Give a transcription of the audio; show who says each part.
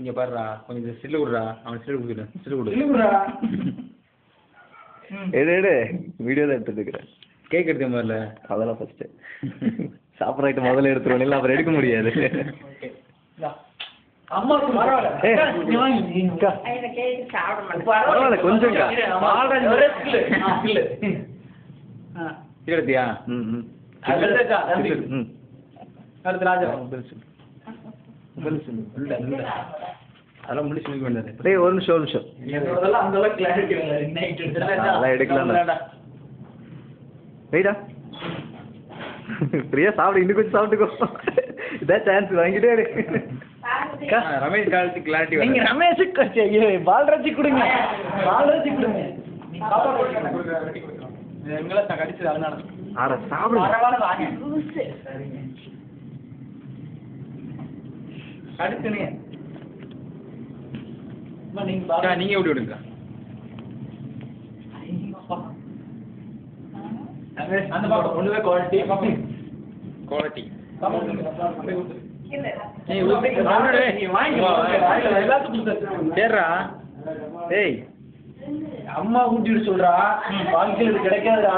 Speaker 1: இங்க பாருடா கொஞ்சம் சில்லு விடுறா அவன் சில்லு கொடுக்குறேன் சில்லு கொடு
Speaker 2: எடு வீடியோ தான் எடுத்துட்டு இருக்கிறேன்.
Speaker 1: கேக் எடுத்த மாதிரில
Speaker 2: அதெல்லாம் ஃபர்ஸ்ட் சாப்பிட்ற ஐட்டம் முதல்ல எடுத்துருவோம் இல்லை அப்புறம் எடுக்க முடியாது. பரவாயில்ல கொஞ்சம்க்கா
Speaker 1: எடுத்தியா? அதெல்லாம் முடிச்சு முடிக்க வேண்டாது.
Speaker 2: டேய் ஒரு நிமிஷம் அதெல்லாம் எடுக்கலாம். வெயிடா பிரியா சாப்பிடு இன்னும் கொஞ்சம் சாப்பிட்டுக்கோ. இதான் சான்ஸ் வாங்கிட்டே இரு.
Speaker 1: ரமேஷ் காலத்து கிளாரிட்டி
Speaker 2: நீங்க ரமேஷுக்கு பால்ராஜி கொடுங்க பால்ராஜி கொடுங்க.
Speaker 1: கடிச்சது அதனால
Speaker 2: ஆட சாப்பிடுங்க.
Speaker 1: அடுத்துனே நீங்க எப்படி விடுங்க அந்த பாடம் ஒண்ணுமே குவாலிட்டி குவாலிட்டி சரிடா. ஏய்
Speaker 2: அம்மா ஊட்டிட்டு சொல்றா வாழ்க்கையில் இது கிடைக்காதுடா.